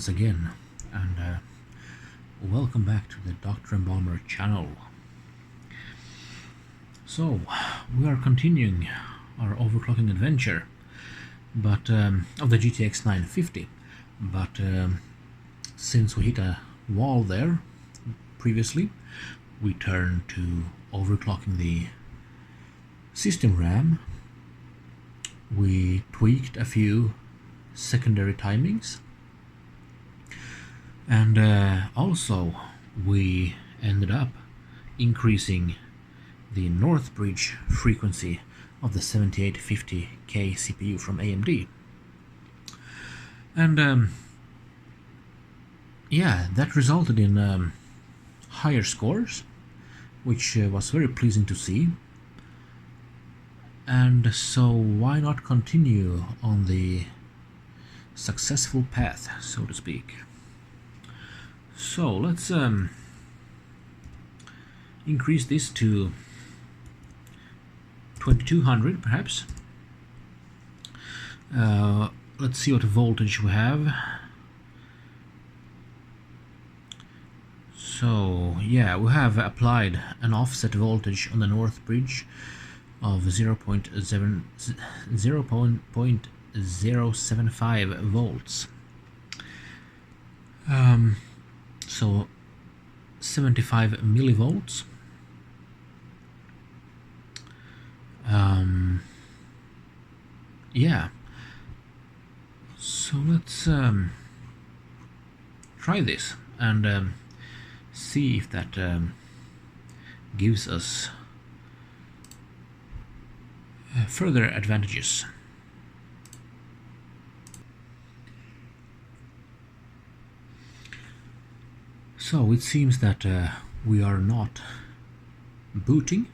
once again, and welcome back to the Dr. Embalmer channel. So, we are continuing our overclocking adventure, but of the GTX 950, but since we hit a wall there previously, we turned to overclocking the system RAM. We tweaked a few secondary timings, and also we ended up increasing the North Bridge frequency of the 7850K CPU from AMD. And yeah, that resulted in higher scores, which was very pleasing to see. And so why not continue on the successful path, so to speak. So let's increase this to 2200 perhaps. Let's see what voltage we have. So yeah, we have applied an offset voltage on the North Bridge of 0.075 volts. So 75 millivolts. Yeah. So let's try this and see if that gives us further advantages. So it seems that we are not booting,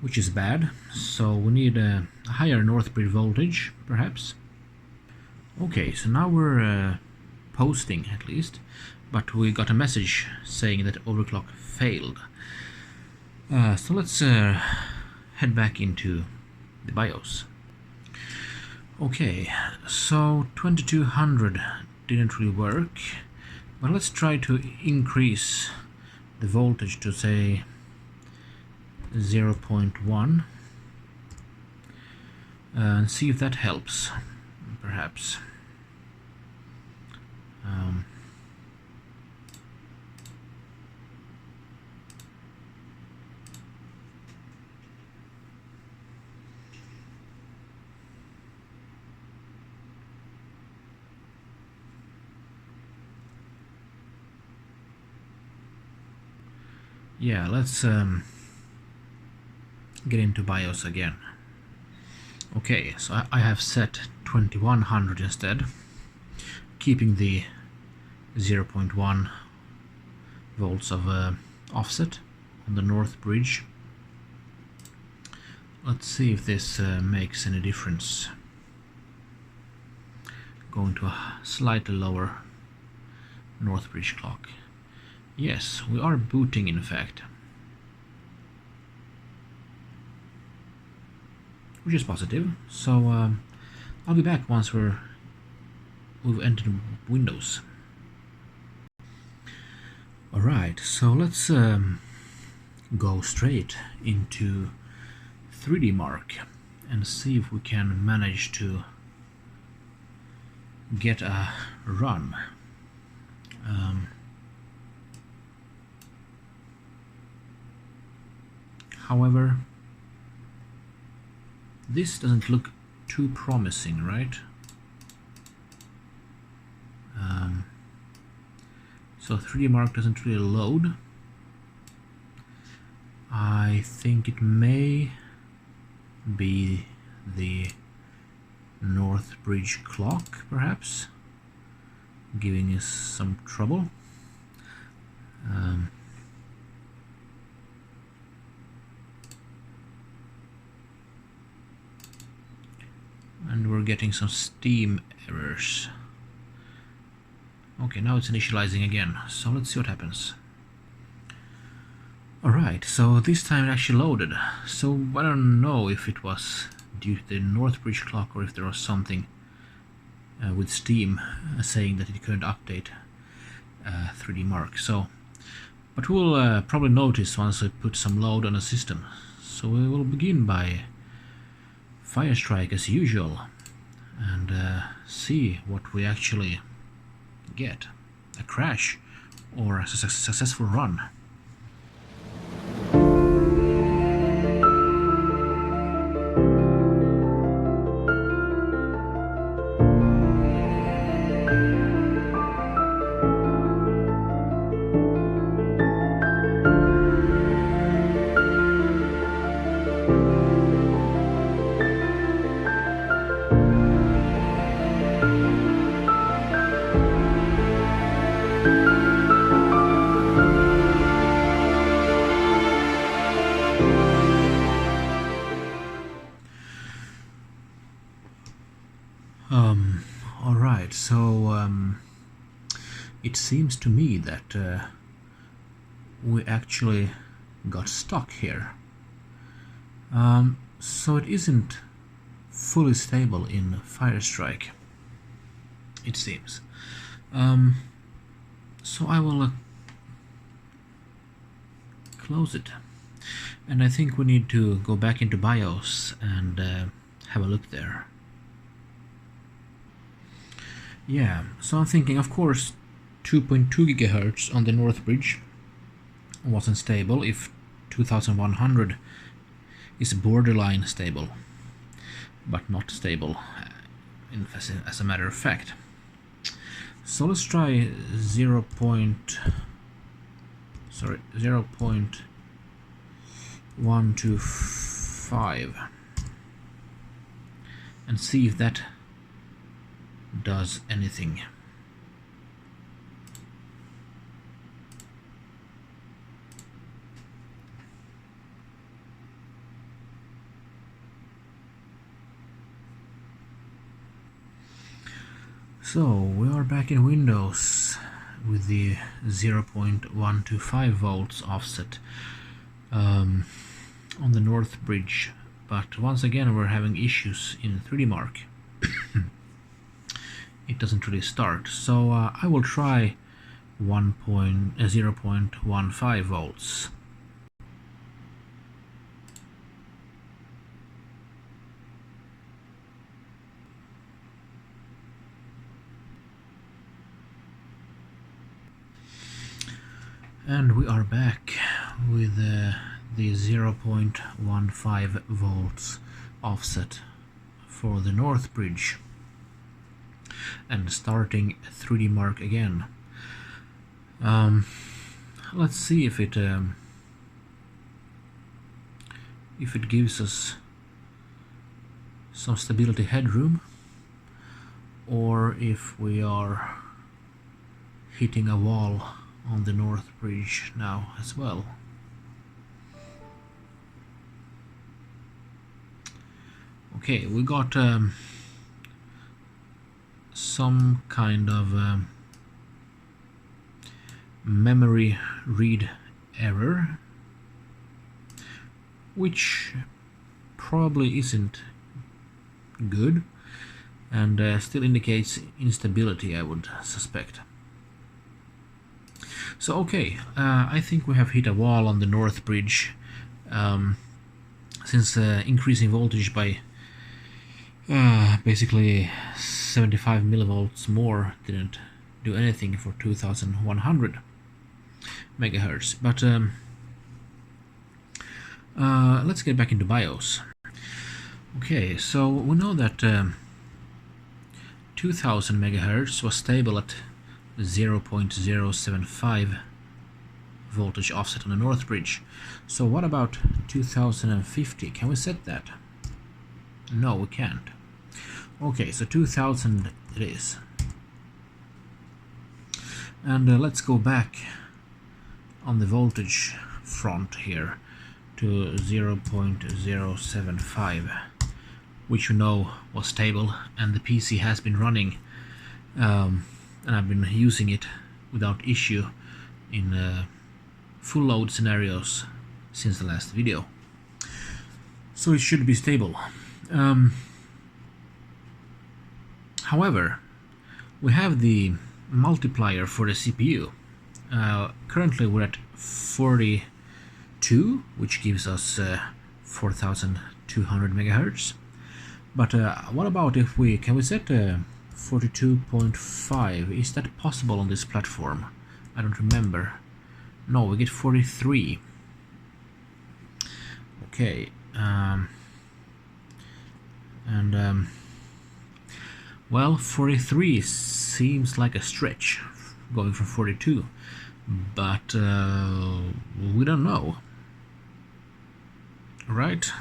which is bad, so we need a higher North Bridge voltage perhaps. Okay, so now we're posting at least, but we got a message saying that overclock failed. So let's head back into the BIOS. Okay, so 2200 didn't really work, but let's try to increase the voltage to say 0.1 and see if that helps, perhaps. Yeah, let's get into BIOS again. Okay, so I have set 2100 instead, keeping the 0.1 volts of offset on the North Bridge. Let's see if this makes any difference. Going to a slightly lower North Bridge clock. Yes, we are booting in fact, which is positive. So I'll be back once we've entered Windows. Alright, so let's go straight into 3D Mark and see if we can manage to get a run. However, this doesn't look too promising, right? So 3D Mark doesn't really load. I think it may be the North Bridge clock, perhaps, giving us some trouble. And we're getting some Steam errors. Okay, now it's initializing again, so let's see what happens. Alright, so this time it actually loaded. So I don't know if it was due to the North Bridge clock or if there was something with Steam saying that it couldn't update 3D Mark. So, but we'll probably notice once I put some load on the system. So we will begin by FireStrike as usual and see what we actually get, a crash or a successful run. Alright, so it seems to me that we actually got stuck here. So it isn't fully stable in FireStrike, it seems. So I will close it, and I think we need to go back into BIOS and have a look there. Yeah, so I'm thinking, of course, 2.2 GHz on the North Bridge wasn't stable if 2100 is borderline stable, but not stable as a matter of fact. So let's try 0.125 and see if that does anything. So we are back in Windows with the 0.125 volts offset on the North Bridge, but once again we're having issues in 3D Mark. It doesn't really start, so I will try 0.15 volts. And we are back with the 0.15 volts offset for the North Bridge, and starting 3D Mark again. Let's see if it gives us some stability headroom, or if we are hitting a wall on the North Bridge now as well. Okay, we got some kind of memory read error, which probably isn't good, and still indicates instability, I would suspect. So okay, I think we have hit a wall on the North Bridge, since increasing voltage by basically 75 millivolts more didn't do anything for 2100 megahertz. But let's get back into BIOS. Okay, so we know that 2000 megahertz was stable at 0.075 voltage offset on the North Bridge. So what about 2050? Can we set that? No, we can't. Okay, so 2000 it is. And let's go back on the voltage front here to 0.075, which we know was stable, and the PC has been running, and I've been using it without issue in full load scenarios since the last video. So it should be stable. However, we have the multiplier for the CPU. Currently we're at 42, which gives us 4200 megahertz. But what about if can we set 42.5? Is that possible on this platform? I don't remember. No, we get 43. Okay, well, 43 seems like a stretch, going from 42, but we don't know, right?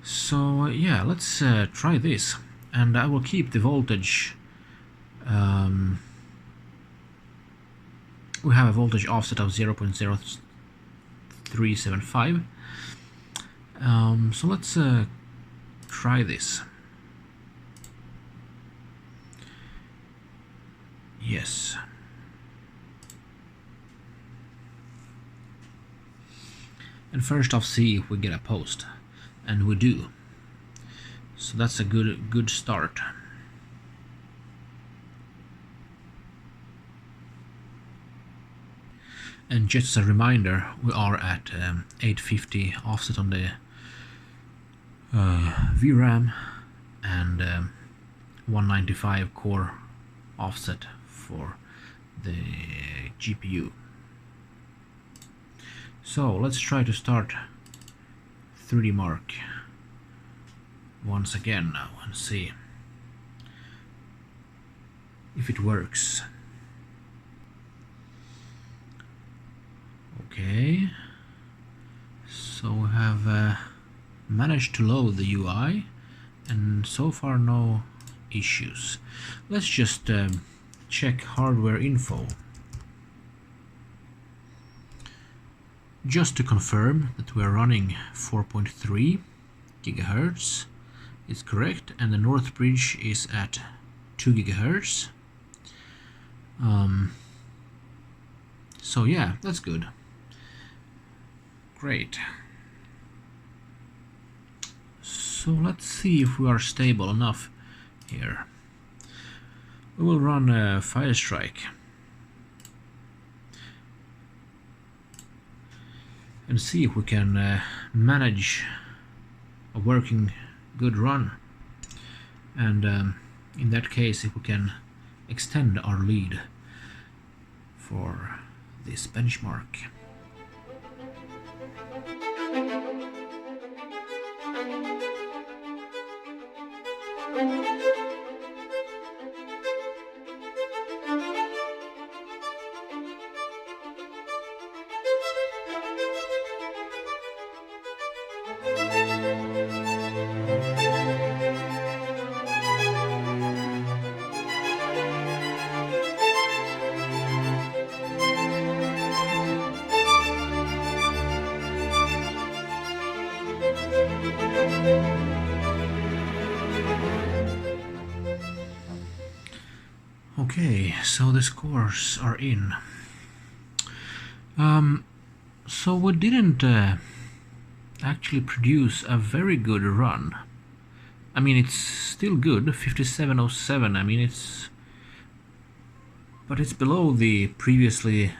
So yeah, let's try this, and I will keep the voltage. We have a voltage offset of 0.0375. So let's try this. Yes. And first off, see if we get a post, and we do. So that's a good start. And just as a reminder, we are at 850 offset on the VRAM and 195 core offset for the GPU. So let's try to start 3D Mark once again now and see if it works. Okay, so we have managed to load the UI, and so far no issues. Let's just check hardware info, just to confirm that we are running 4.3 gigahertz is correct, and the North Bridge is at 2 gigahertz. So yeah, that's good. Great. So let's see if we are stable enough here. We will run FireStrike and see if we can manage a working good run, and in that case if we can extend our lead for this benchmark. Okay, so the scores are in. So we didn't actually produce a very good run. I mean, it's still good, 5707. I mean, but it's below the previously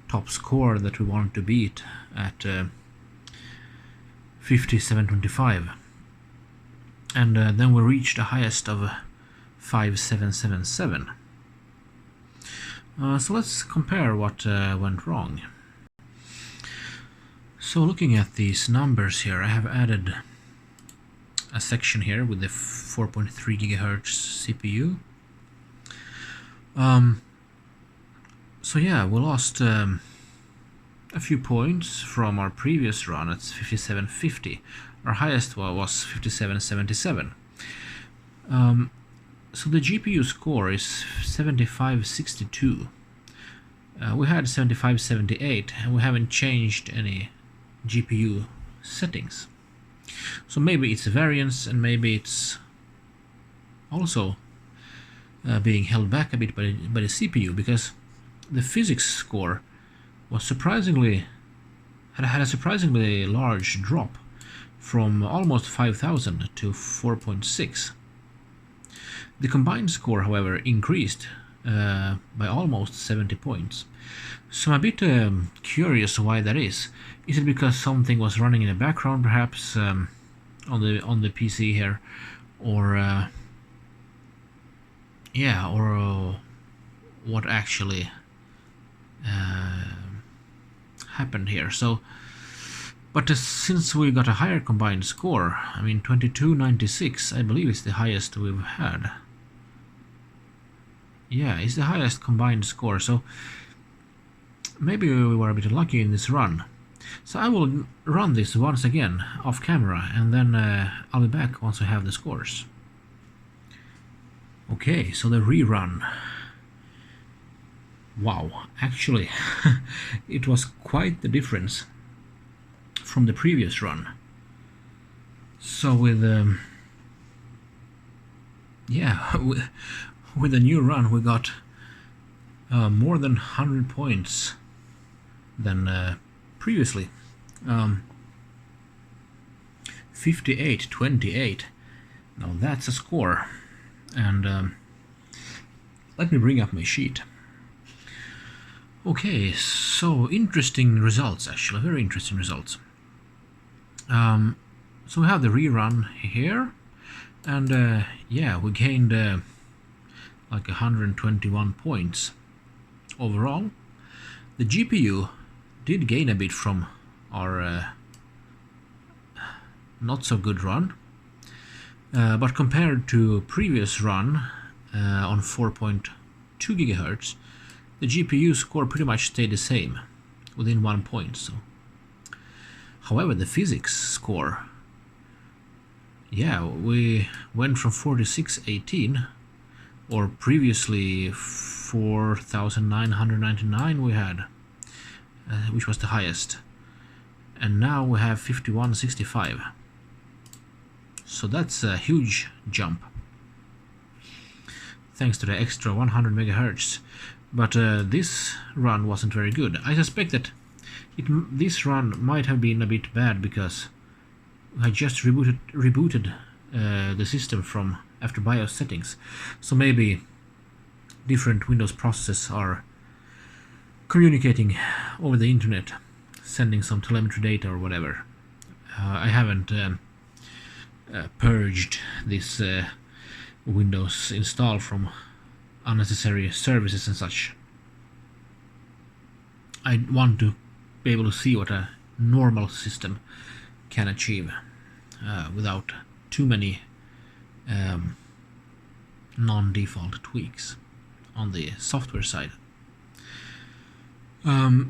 top score that we wanted to beat at 5725. And then we reached the highest of 5777. So let's compare what went wrong. So looking at these numbers here, I have added a section here with the 4.3 gigahertz CPU. So yeah, we lost a few points from our previous run at 5750. Our highest was 5777. So the GPU score is 7562. We had 7578, and we haven't changed any GPU settings. So maybe it's a variance, and maybe it's also being held back a bit by the CPU, because the physics score was had a surprisingly large drop from almost 5000 to 4.6. The combined score, however, increased by almost 70 points. So I'm a bit curious why that is. Is it because something was running in the background, perhaps, on the PC here, or yeah, or what actually happened here? So, but since we got a higher combined score, I mean 2296, I believe it's the highest we've had. Yeah, it's the highest combined score, so maybe we were a bit lucky in this run. So I will run this once again off camera, and then I'll be back once I have the scores. Okay, so the rerun. Wow, actually it was quite the difference from the previous run. So with yeah, with the new run we got more than 100 points than previously. 58-28. Now that's a score. And let me bring up my sheet. Okay, so interesting results, actually, very interesting results. So we have the rerun here, and yeah, we gained like 121 points overall. The GPU did gain a bit from our not so good run, but compared to previous run on 4.2 GHz, the GPU score pretty much stayed the same, within 1 point. So, however, the physics score, yeah, we went from 4618, or previously 4999 we had, which was the highest, and now we have 5165. So that's a huge jump, thanks to the extra 100 MHz. But this run wasn't very good. I suspect that this run might have been a bit bad because I just rebooted the system from after BIOS settings. So maybe different Windows processes are communicating over the internet, sending some telemetry data or whatever. I haven't purged this Windows install from unnecessary services and such. I want to be able to see what a normal system can achieve without too many non-default tweaks on the software side. The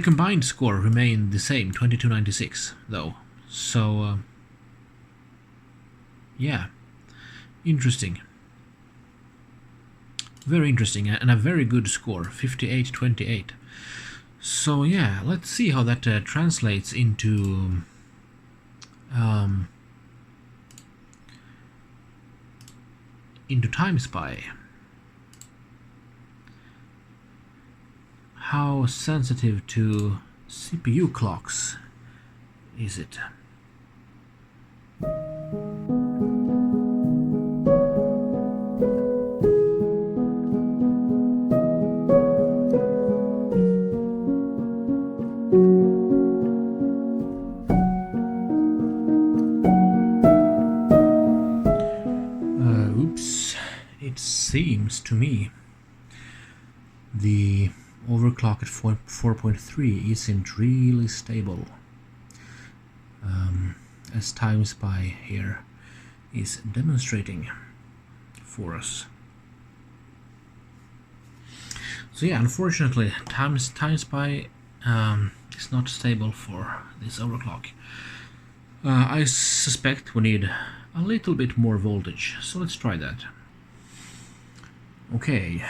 combined score remained the same, 2296, though. So yeah, interesting. Very interesting, and a very good score, 58-28. So yeah, let's see how that translates into Time Spy. How sensitive to CPU clocks is it? Oops, it seems to me the overclock at 4.3 isn't really stable, as Time Spy here is demonstrating for us. So yeah, unfortunately, Time Spy is not stable for this overclock. I suspect we need a little bit more voltage, so let's try that. Okay,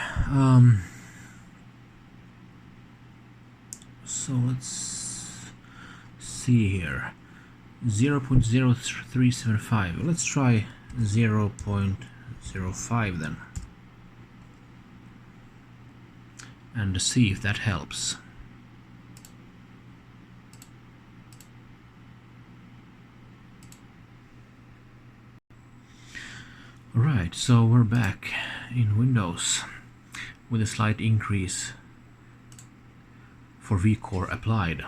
so let's see here. 0.0375. Let's try 0.05 then, and see if that helps. Right, so we're back in Windows with a slight increase for vCore applied.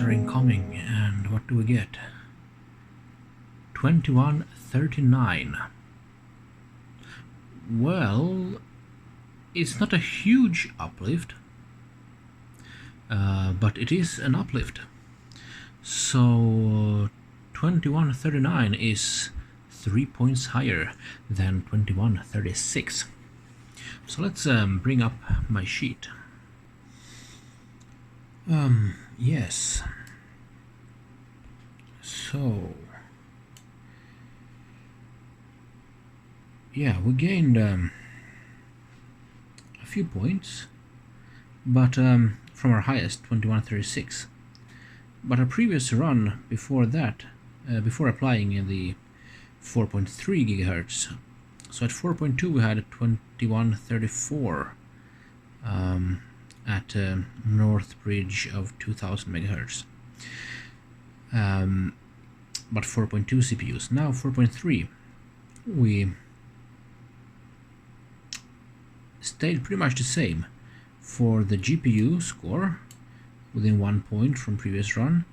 Are incoming, and what do we get? 2139. Well, it's not a huge uplift, but it is an uplift. So 2139 is 3 points higher than 2136. So let's bring up my sheet. Yes. So, yeah, we gained a few points, but from our highest 2136. But our previous run before that, before applying in the 4.3 gigahertz, so at 4.2 we had 2134. At north bridge of 2000 megahertz, but 4.2 CPUs. Now 4.3, we stayed pretty much the same for the GPU score, within 1 point from previous run,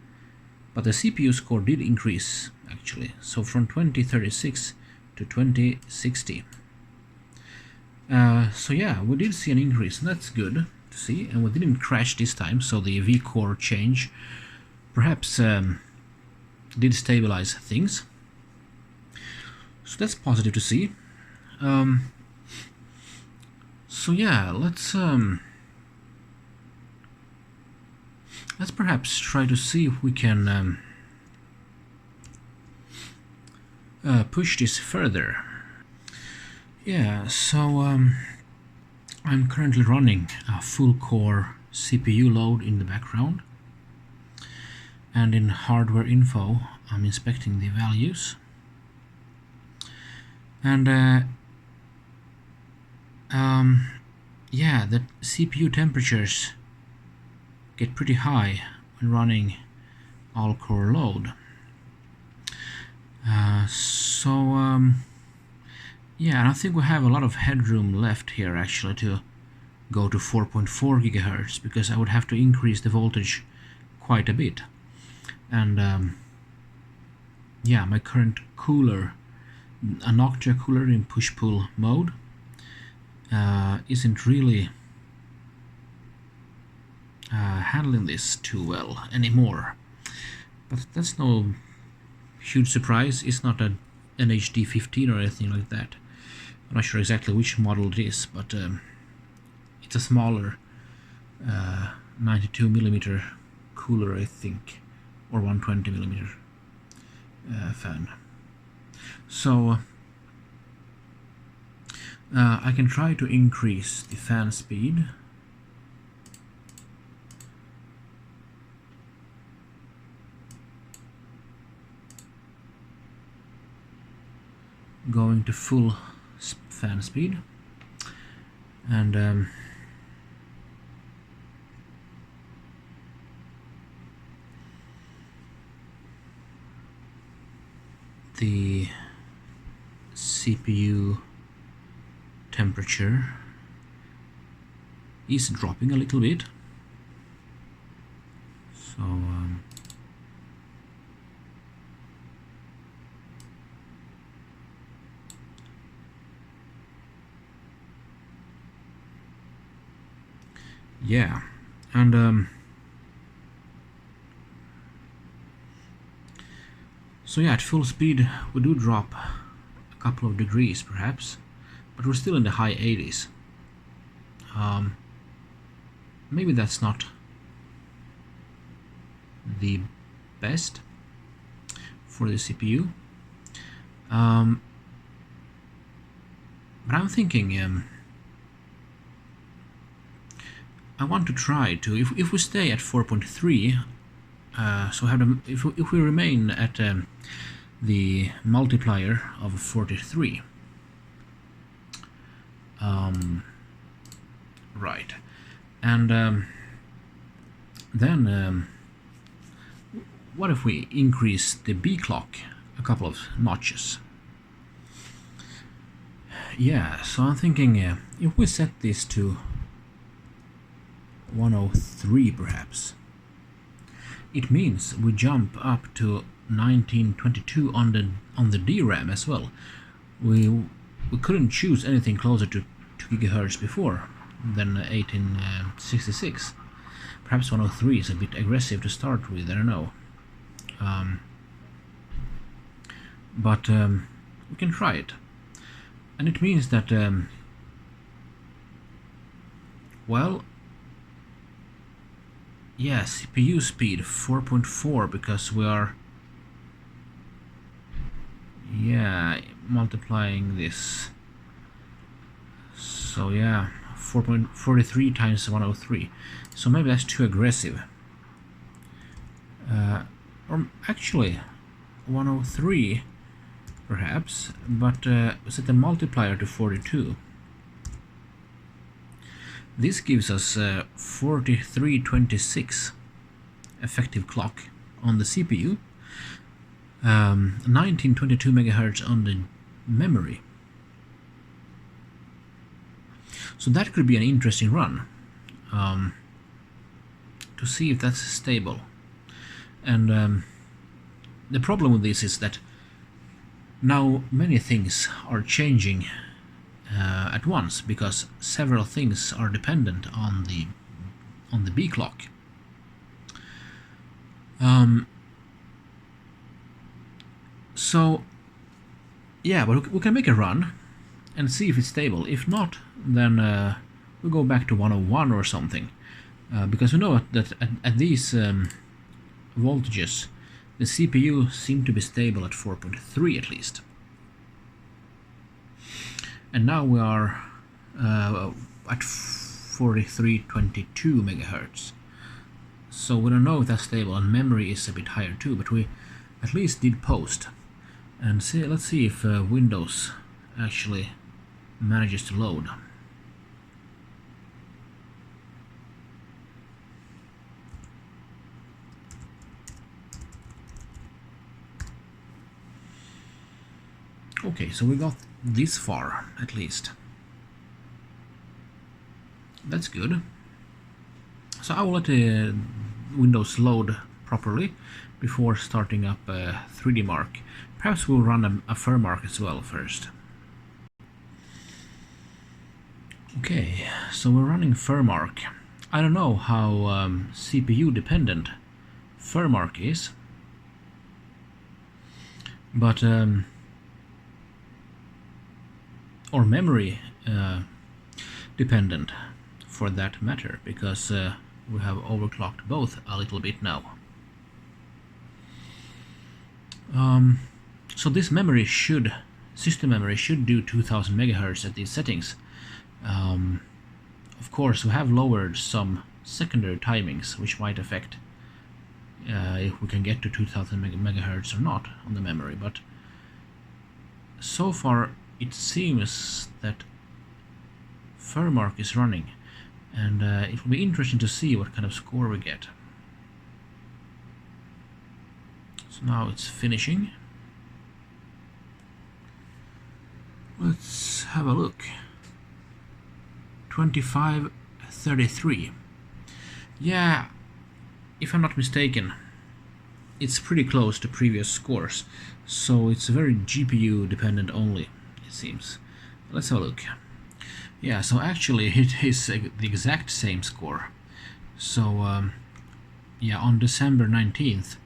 but the CPU score did increase actually, so from 2036 to 2060. So yeah, we did see an increase, and that's good to see, and we didn't crash this time, so the vCore change perhaps did stabilize things, so that's positive to see. So yeah, let's perhaps try to see if we can push this further. Yeah, so I'm currently running a full core CPU load in the background, and in hardware info I'm inspecting the values, and yeah, the CPU temperatures get pretty high when running all core load. Yeah, and I think we have a lot of headroom left here actually to go to 4.4 gigahertz, because I would have to increase the voltage quite a bit. And yeah, my current cooler, a Noctua cooler in push-pull mode, isn't really handling this too well anymore. But that's no huge surprise. It's not an HD 15 or anything like that. I'm not sure exactly which model it is, but it's a smaller 92mm cooler, I think, or 120mm fan. So I can try to increase the fan speed. Going to full fan speed, and the CPU temperature is dropping a little bit, so yeah, and so yeah, at full speed we do drop a couple of degrees perhaps, but we're still in the high 80s. Maybe that's not the best for the CPU. But I'm thinking I want to try to, if we stay at 4.3, so if we remain at the multiplier of 43, right, and then what if we increase the B clock a couple of notches? Yeah, so I'm thinking if we set this to 103 perhaps, it means we jump up to 1922 on the DRAM as well. We couldn't choose anything closer to 2 GHz before than 1866. Perhaps 103 is a bit aggressive to start with, I don't know. But we can try it. And it means that, well, yeah, CPU speed 4.4 because we are, yeah, multiplying this. So yeah, 4.43 times 103. So maybe that's too aggressive. Or actually, 103 perhaps, but set the multiplier to 42. This gives us 4326 effective clock on the CPU, 1922 MHz on the memory. So that could be an interesting run to see if that's stable. And the problem with this is that now many things are changing at once because several things are dependent on the B clock. So yeah, but we can make a run and see if it's stable. If not, then we go back to 101 or something, because we know that at these voltages the CPU seemed to be stable at 4.3 at least. And now we are at 4322 MHz. So we don't know if that's stable, and memory is a bit higher too, but we at least did post. And let's see if Windows actually manages to load. Okay, so we got this far at least. That's good. So I will let Windows load properly before starting up 3D Mark. Perhaps we'll run a FireStrike as well first. Okay, so we're running FireStrike. I don't know how CPU dependent FireStrike is, but or memory dependent for that matter, because we have overclocked both a little bit now. So this system memory should do 2000 MHz at these settings. Of course, we have lowered some secondary timings which might affect if we can get to 2000 MHz or not on the memory, but so far it seems that FireStrike is running, and it will be interesting to see what kind of score we get. So now it's finishing. Let's have a look. 2533. Yeah, if I'm not mistaken, it's pretty close to previous scores, so it's very GPU dependent only, it seems. Let's have a look. Yeah, so actually it is the exact same score. So yeah, on December 19th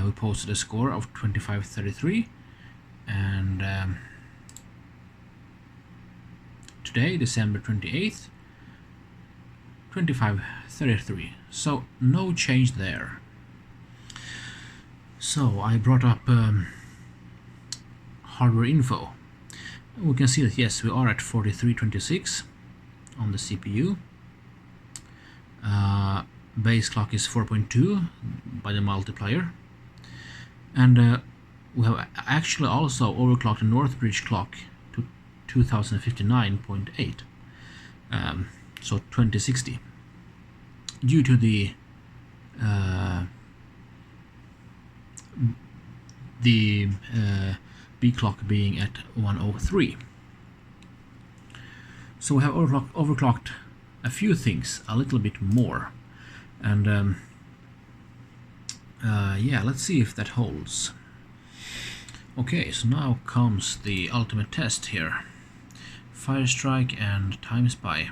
we posted a score of 2533, and today, December 28th, 2533. So no change there. So I brought up hardware info. We can see that yes, we are at 4326 on the CPU. Base clock is 4.2 by the multiplier, and we have actually also overclocked the North Bridge clock to 2059.8, so 2060, due to the B clock being at 103. So we have overclocked a few things a little bit more, and yeah, let's see if that holds. Okay, so now comes the ultimate test here. FireStrike and Time Spy.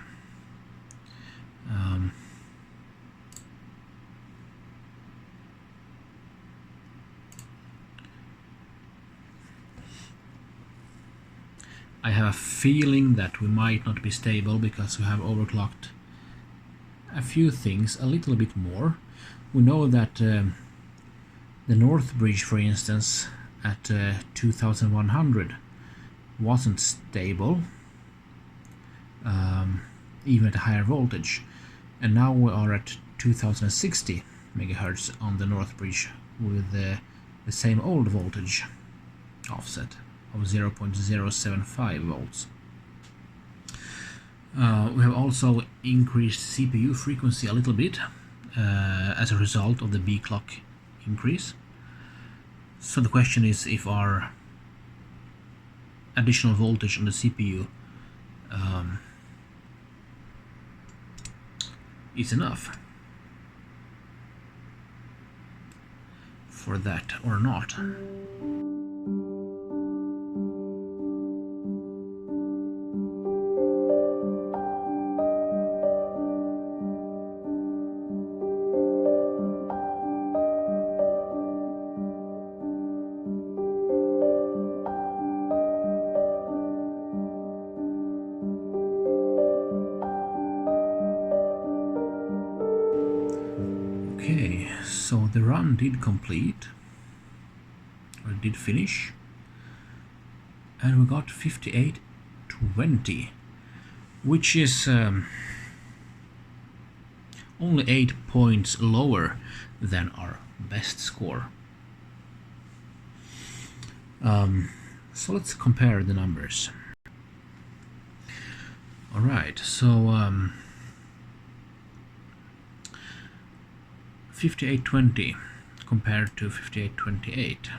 I have a feeling that we might not be stable because we have overclocked a few things a little bit more. We know that the North Bridge, for instance, at 2100 wasn't stable, even at a higher voltage, and now we are at 2060 megahertz on the North Bridge with the same old voltage offset of 0.075 volts. We have also increased CPU frequency a little bit as a result of the B clock increase. So the question is if our additional voltage on the CPU is enough for that or not. Okay, so the run did complete, or did finish, and we got 5820, which is only 8 points lower than our best score. So let's compare the numbers. Alright, so 5820 compared to 5828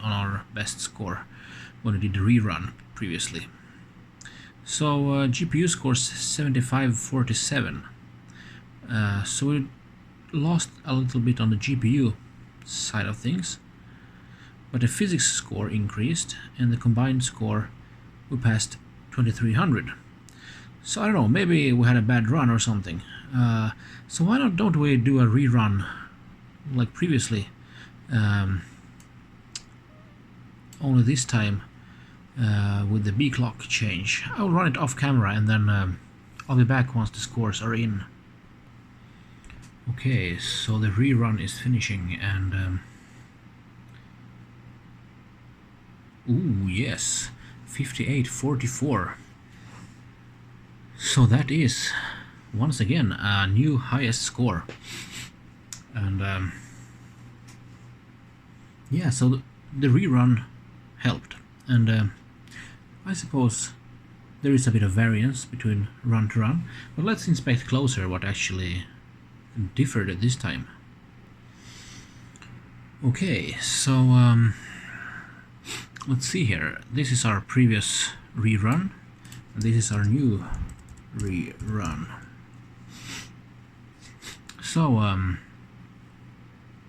on our best score when we did the rerun previously. So GPU scores 7547. So we lost a little bit on the GPU side of things, but the physics score increased, and the combined score we passed 2300. So I don't know, maybe we had a bad run or something. So why don't we do a rerun like previously, only this time with the B clock change. I'll run it off camera, and then I'll be back once the scores are in. Okay, so the rerun is finishing, and ooh, yes, 5844. So that is once again a new highest score, and yeah, so the rerun helped, and I suppose there is a bit of variance between run to run, but let's inspect closer what actually differed this time. Okay, so let's see here. This is our previous rerun, and this is our new rerun. So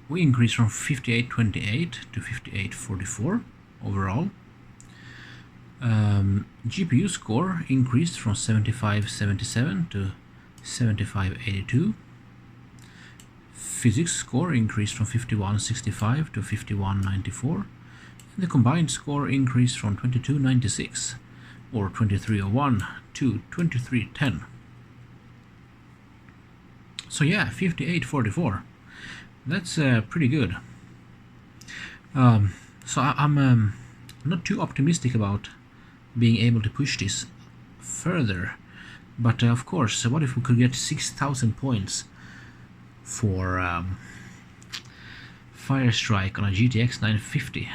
we increased from 5828 to 5844 overall. GPU score increased from 7577 to 7582. Physics score increased from 5165 to 5194. And the combined score increased from 2296 or 2301 to 2310. So yeah, 5844. That's pretty good. So I'm not too optimistic about being able to push this further, but of course, what if we could get 6,000 points for FireStrike on a GTX 950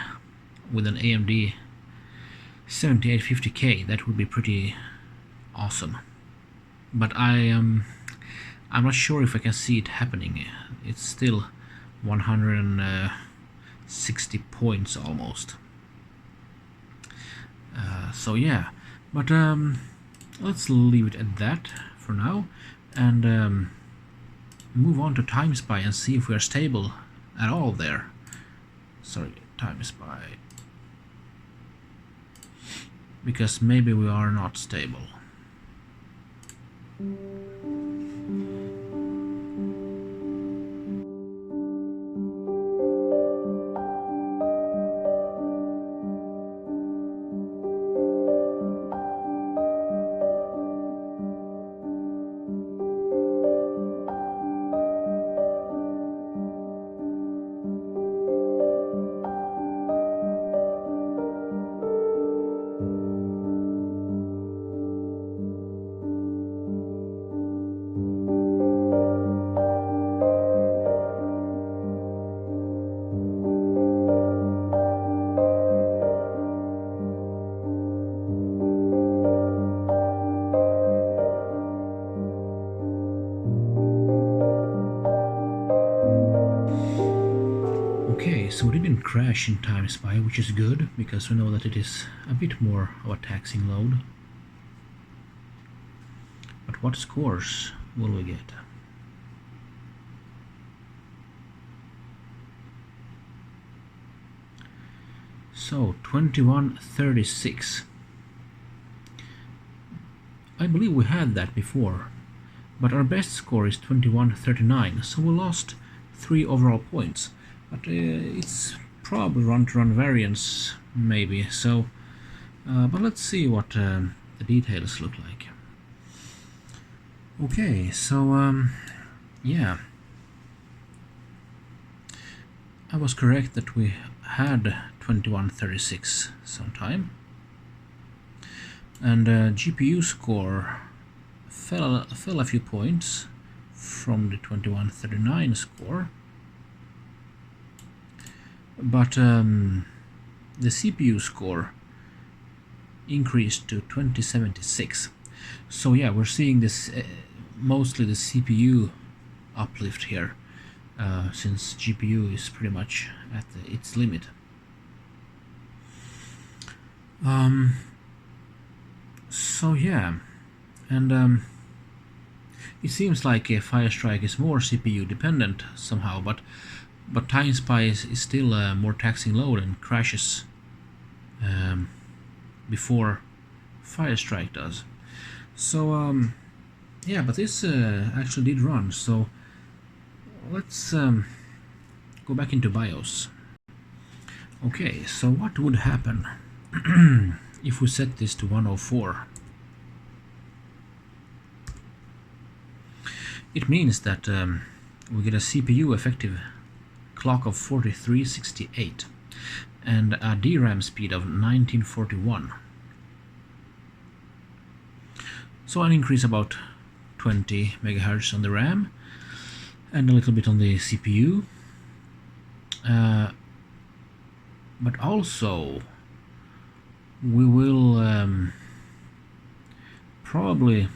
with an AMD 7850K? That would be pretty awesome. But I'm not sure if I can see it happening. It's still 160 points almost. So yeah, but let's leave it at that for now, and move on to TimeSpy and see if we are stable at all there. Sorry, TimeSpy. Because maybe we are not stable. Okay, so we didn't crash in TimeSpy, which is good, because we know that it is a bit more of a taxing load. But what scores will we get? So, 2136. I believe we had that before, but our best score is 2139, so we lost 3 overall points. But it's probably run-to-run variance, maybe. So, but let's see what the details look like. Okay, so yeah, I was correct that we had 2136 sometime, and GPU score fell a few points from the 2139 score. But the CPU score increased to 2076. So yeah, we're seeing this mostly the CPU uplift here, since GPU is pretty much at its limit. So yeah, and it seems like FireStrike is more CPU dependent somehow, but TimeSpy is still a more taxing load and crashes before FireStrike does. So yeah, but this actually did run. So let's go back into BIOS. Okay, so what would happen if we set this to 104? It means that we get a CPU effective clock of 4368 and a DRAM speed of 1941. So an increase about 20 MHz on the RAM and a little bit on the CPU. But also we will probably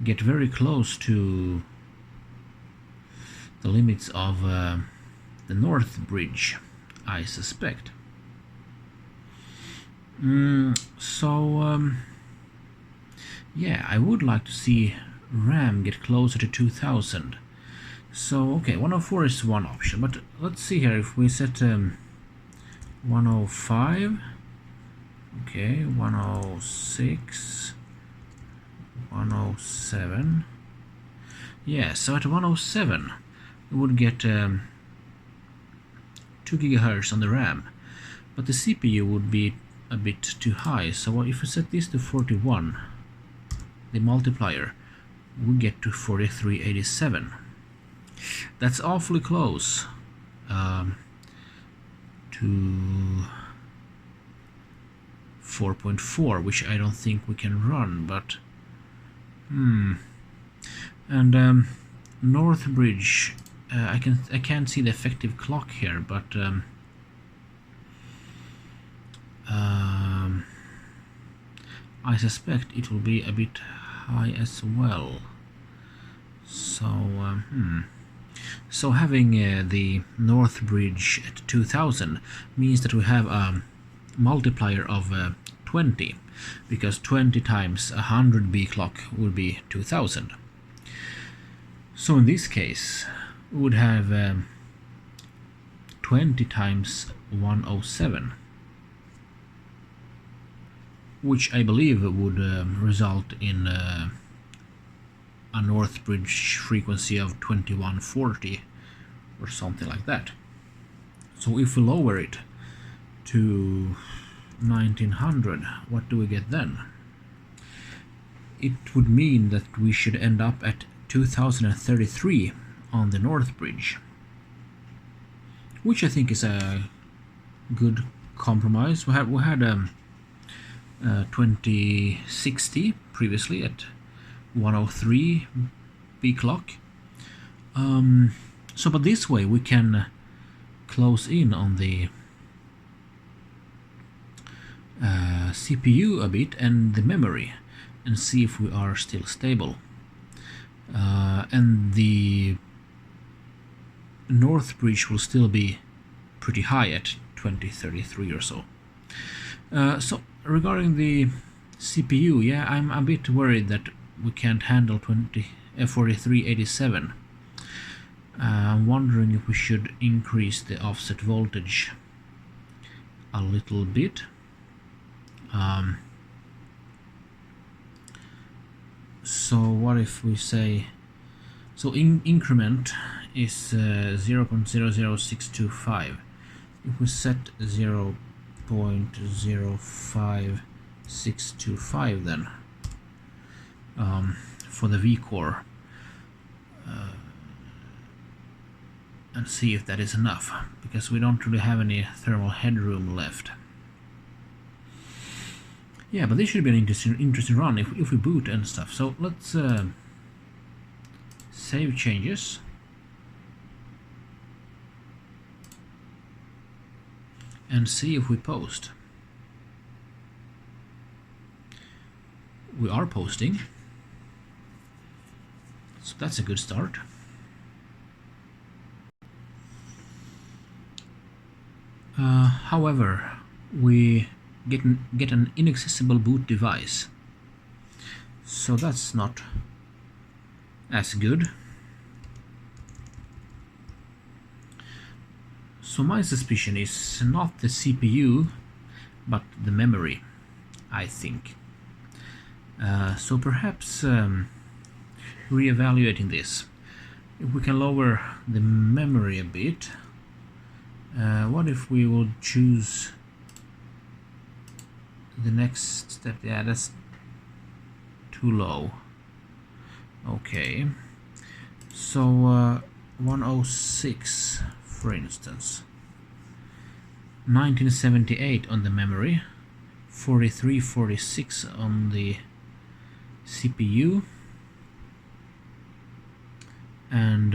get very close to the limits of the North Bridge, I suspect. So yeah, I would like to see RAM get closer to 2000. So okay, 104 is one option, but let's see here if we set 105. Okay, 106, 107. Yeah, so at 107 we would get 2 GHz on the RAM, but the CPU would be a bit too high. So if we set this to 41, the multiplier would get to 4387. That's awfully close, to 4.4, which I don't think we can run, but and North Bridge, I can't see the effective clock here, but I suspect it will be a bit high as well. So so having the North Bridge at 2000 means that we have a multiplier of 20, because 20 times 100 B clock would be 2000. So in this case we would have 20 times 107, which I believe would result in a North Bridge frequency of 2140 or something like that. So if we lower it to 1900, what do we get then? It would mean that we should end up at 2033 on the North Bridge, which I think is a good compromise. We had 2060 previously at 103 B clock. So but this way we can close in on the CPU a bit and the memory and see if we are still stable. And the North Bridge will still be pretty high at 2033 or so. So regarding the CPU, yeah, I'm a bit worried that we can't handle 4387. I'm wondering if we should increase the offset voltage a little bit. So what if we say, so increment is 0.00625. If we set 0.05625 then for the V-core, and see if that is enough, because we don't really have any thermal headroom left. Yeah, but this should be an interesting run if we boot and stuff. So let's save changes. And see if we post. We are posting. So that's a good start. However, we get an inaccessible boot device, so that's not as good. So my suspicion is not the CPU but the memory, I think. So perhaps re-evaluating this, if we can lower the memory a bit. What if we would choose the next step? Yeah, that's too low. Okay, so 106 for instance, 1978 on the memory, 4346 on the CPU, and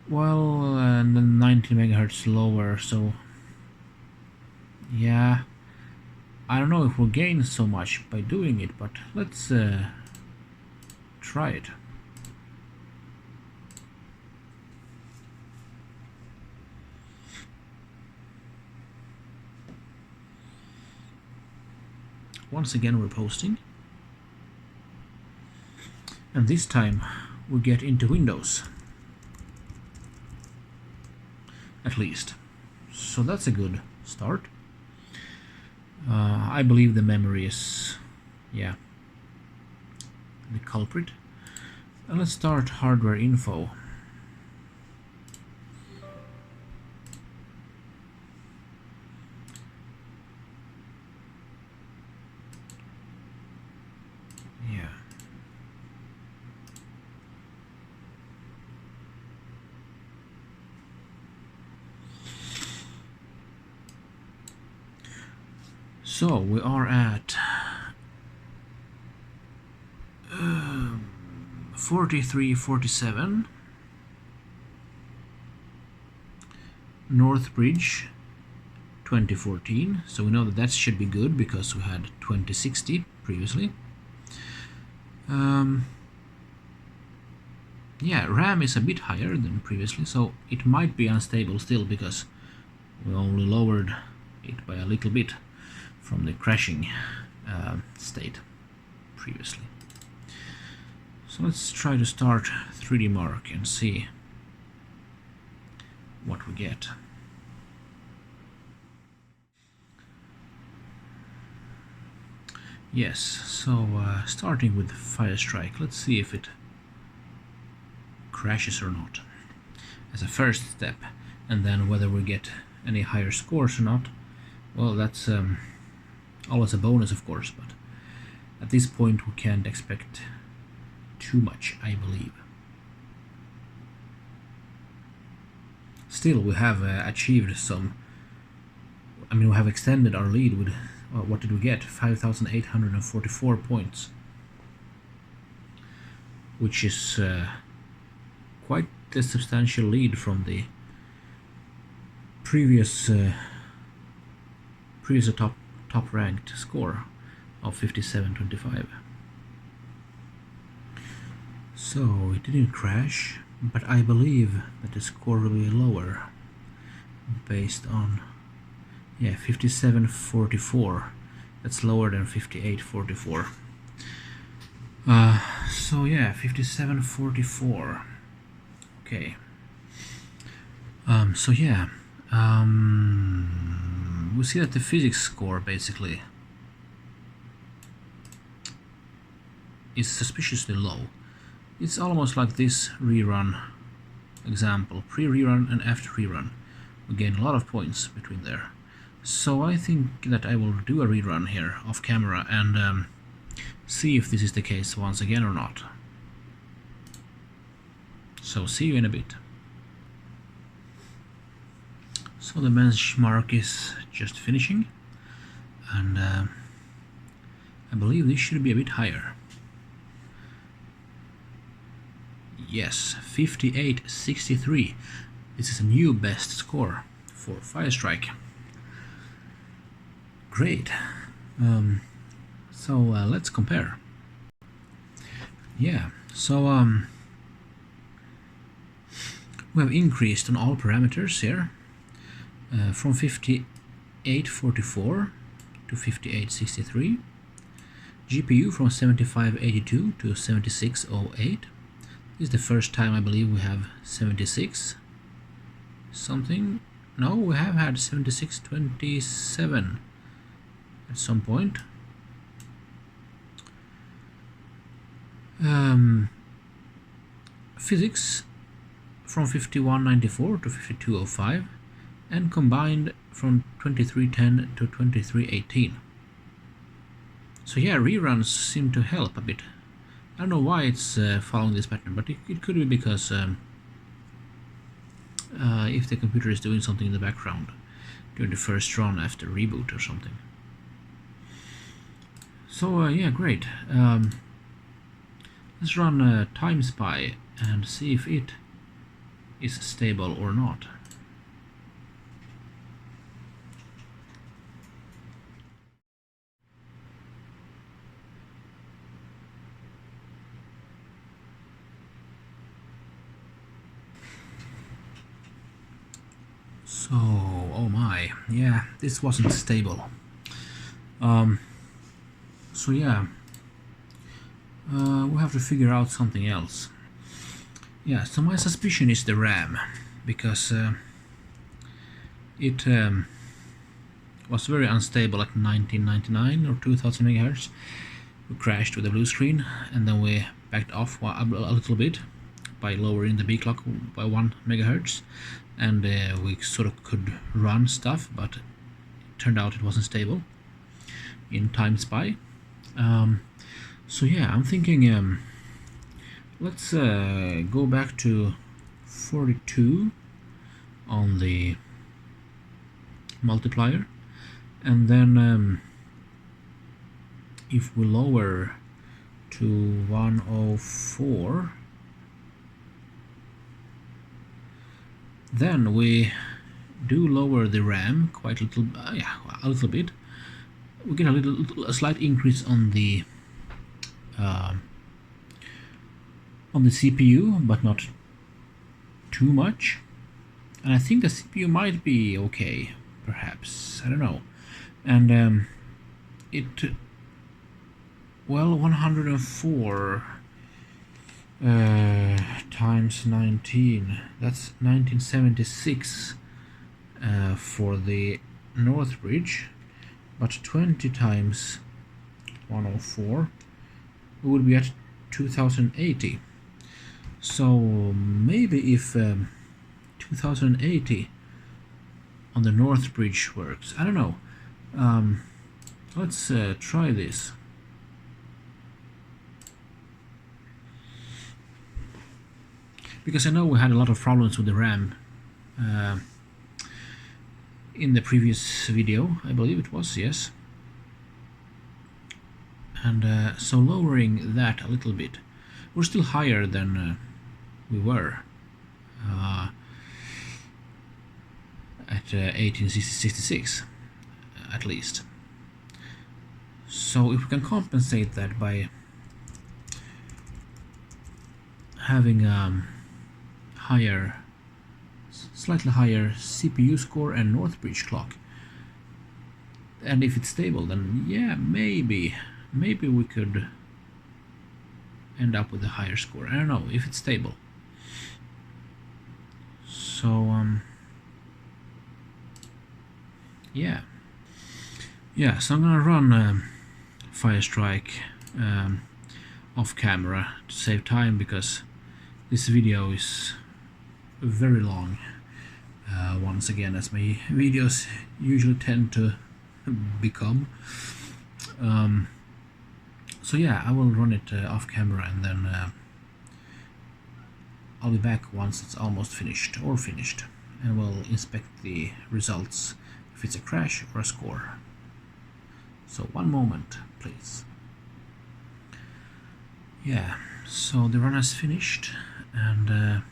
well, and then 90 megahertz lower. So yeah, I don't know if we'll gain so much by doing it, but let's try it. Once again we're posting, and this time we get into Windows, at least. So that's a good start. I believe the memory is, yeah, the culprit. And let's start hardware info. Yeah. So we are at 4347 North Bridge 2014, so we know that that should be good because we had 2060 previously. Yeah, RAM is a bit higher than previously, so it might be unstable still because we only lowered it by a little bit from the crashing state previously. So let's try to start 3D Mark and see what we get. Yes, so starting with FireStrike, let's see if it crashes or not as a first step, and then whether we get any higher scores or not, well, that's always a bonus, of course, but at this point we can't expect too much, I believe. Still, we have achieved some, I mean, we have extended our lead with, what did we get? 5,844 points, which is quite a substantial lead from the previous top ranked score of 5725. So it didn't crash, but I believe that the score will be lower based on, yeah, 5744. That's lower than 5844. So yeah, 5744. Okay. So yeah, we see that the physics score basically is suspiciously low. It's almost like this rerun example, pre-rerun and after rerun. We gain a lot of points between there. So I think that I will do a rerun here off camera and see if this is the case once again or not. So see you in a bit. So the benchmark is just finishing, and I believe this should be a bit higher. Yes, 5863. This is a new best score for FireStrike. Great. So let's compare. Yeah, so we have increased on all parameters here from 5844 to 5863. GPU from 7582 to 7608. This is the first time I believe we have 76 something. No, we have had 7627 at some point. Physics from 5194 to 5205, and combined from 2310 to 2318. So yeah, reruns seem to help a bit. I don't know why it's following this pattern, but it could be because if the computer is doing something in the background during the first run after reboot or something. So yeah, great. Let's run TimeSpy and see if it is stable or not. So, oh my, yeah, this wasn't stable. So yeah, we have to figure out something else. Yeah, so my suspicion is the RAM, because it was very unstable at 1999 or 2000 MHz. We crashed with a blue screen, and then we backed off a little bit by lowering the B clock by 1 MHz, and we sort of could run stuff, but it turned out it wasn't stable in TimeSpy. So yeah, I'm thinking let's go back to 42 on the multiplier, and then if we lower to 104, then we do lower the RAM quite a little, a little bit. We get a slight increase on the CPU, but not too much. And I think the CPU might be okay, perhaps, I don't know. And well, 104 times 19, that's 1976 for the North Bridge, but 20 times 104 we would be at 2080. So maybe if 2080 on the North Bridge works, I don't know. Let's try this. Because I know we had a lot of problems with the RAM in the previous video, I believe it was, yes. And so lowering that a little bit, we're still higher than we were at 1866 at least. So if we can compensate that by having slightly higher CPU score and North Bridge clock, and if it's stable, then yeah, maybe we could end up with a higher score. I don't know if it's stable. So yeah, so I'm gonna run FireStrike off camera to save time, because this video is very long, once again, as my videos usually tend to become. So yeah, I will run it off camera, and then I'll be back once it's almost finished, and we'll inspect the results, if it's a crash or a score. So one moment, please. Yeah, so the run has finished, and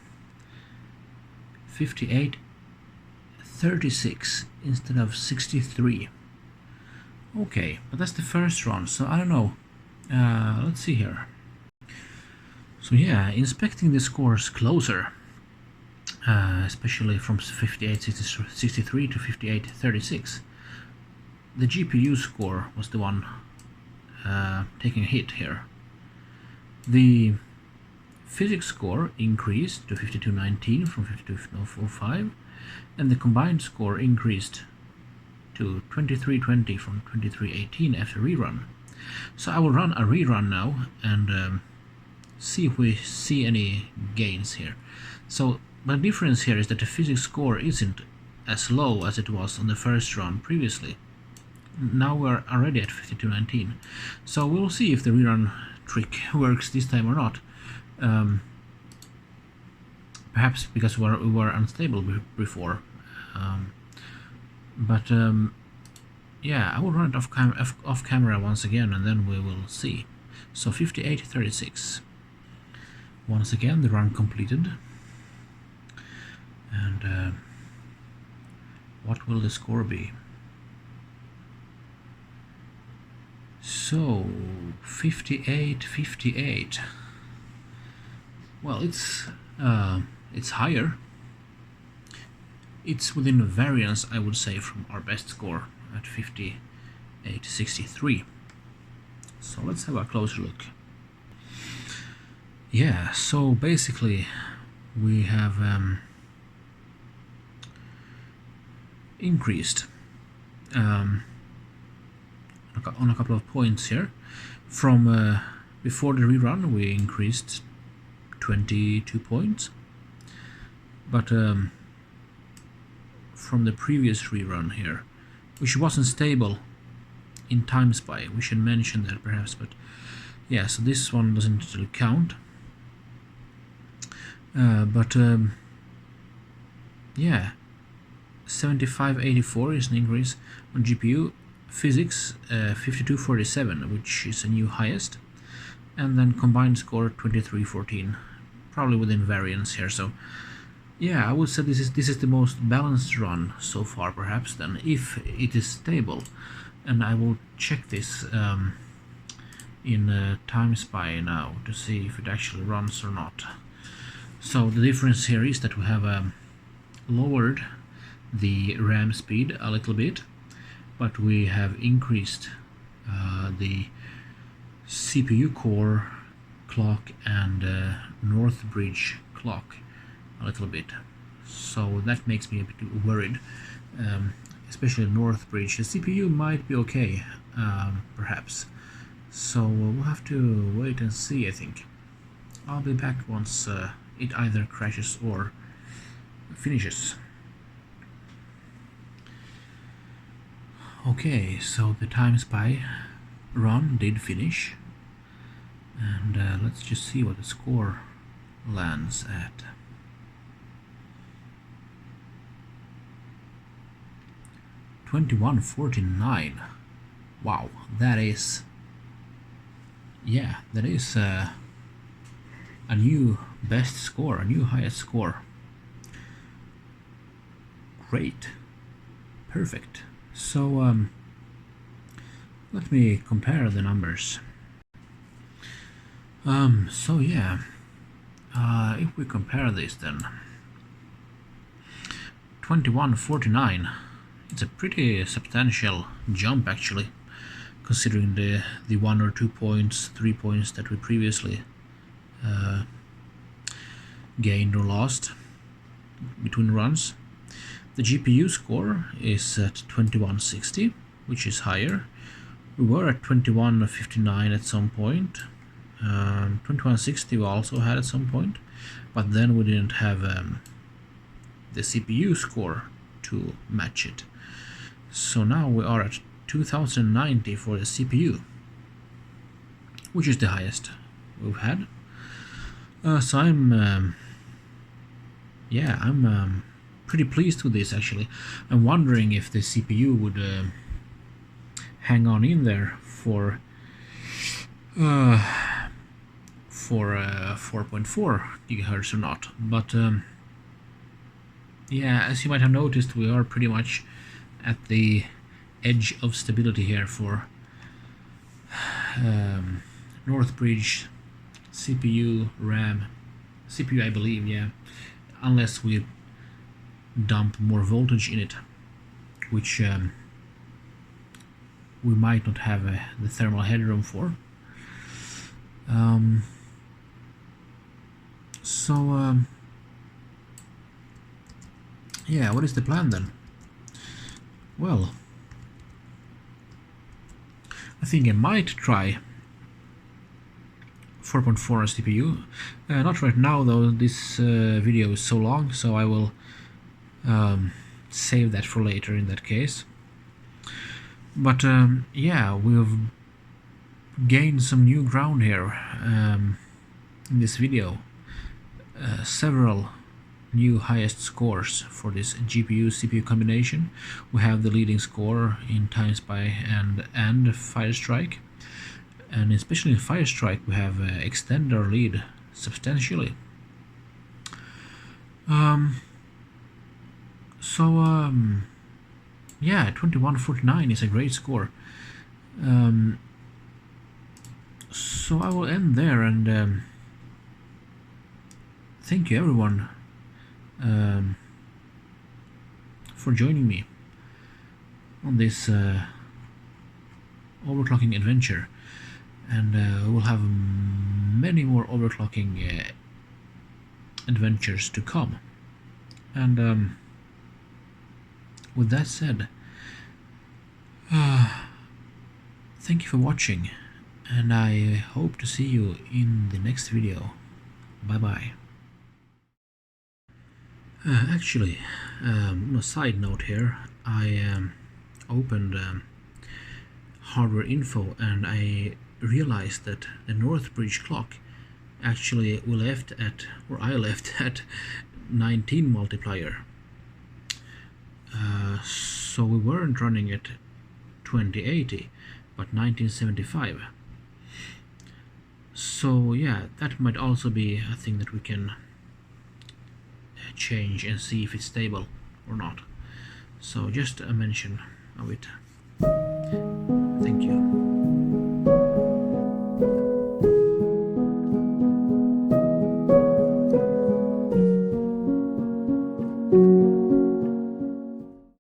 58.36 instead of 63. Okay, but that's the first run, so I don't know. Let's see here. So yeah, inspecting the scores closer, especially from 58.63 to 58.36, the GPU score was the one taking a hit here. The physics score increased to 52.19 from 52.05, and the combined score increased to 23.20 from 23.18 after rerun. So I will run a rerun now and see if we see any gains here. So the difference here is that the physics score isn't as low as it was on the first run previously. Now we're already at 52.19. So we'll see if the rerun trick works this time or not. Perhaps because we were unstable before. But yeah, I will run it off camera once again, and then we will see. So 58.36. Once again, the run completed. And what will the score be? So 58.58. Well, it's higher. It's within a variance, I would say, from our best score at 58.63. So let's have a closer look. Yeah, so basically we have increased on a couple of points here. From before the rerun we increased 22 points, but from the previous rerun here, which wasn't stable in time spy, we should mention that perhaps, but yeah, so this one doesn't really count. Yeah, 75.84 is an increase on GPU, physics 5247, which is a new highest, and then combined score 2314, probably within variance here. So yeah, I would say this is the most balanced run so far, perhaps, then, if it is stable. And I will check this in TimeSpy now to see if it actually runs or not. So the difference here is that we have lowered the RAM speed a little bit, but we have increased the CPU core clock and North Bridge clock a little bit. So that makes me a bit worried, especially North Bridge. The CPU might be okay, perhaps. So we'll have to wait and see, I think. I'll be back once it either crashes or finishes. Okay, so the TimeSpy run did finish, and let's just see what the score lands at. 2149. Wow, that is, yeah, that is a new best score, a new highest score. Great, perfect. So let me compare the numbers. So yeah, if we compare this, then 2149, it's a pretty substantial jump, actually, considering the 1 or 2 points, 3 points that we previously gained or lost between runs. The GPU score is at 2160, which is higher. We were at 2159 at some point. 2160 we also had at some point, but then we didn't have the CPU score to match it. So now we are at 2090 for the CPU, which is the highest we've had. So I'm pretty pleased with this, actually. I'm wondering if the CPU would hang on in there for 4.4 gigahertz or not. But yeah, as you might have noticed, we are pretty much at the edge of stability here for North Bridge, CPU, RAM, CPU, I believe, yeah, unless we dump more voltage in it, which we might not have the thermal headroom for. Yeah, what is the plan then? Well, I think I might try 4.4 CPU. Not right now, though. This video is so long, so I will save that for later in that case. But yeah, we've gained some new ground here in this video. Several new highest scores for this GPU-CPU combination. We have the leading score in TimeSpy and FireStrike, and especially in FireStrike we have extended our lead substantially. Yeah, 2149 is a great score. So I will end there, and thank you everyone for joining me on this overclocking adventure, and we'll have many more overclocking adventures to come. And with that said, thank you for watching, and I hope to see you in the next video. Bye bye. Actually, on a side note here, I opened hardware info, and I realized that the North Bridge clock actually I left at 19 multiplier. So we weren't running at 2080, but 1975. So yeah, that might also be a thing that we can change and see if it's stable or not. So just a mention of it.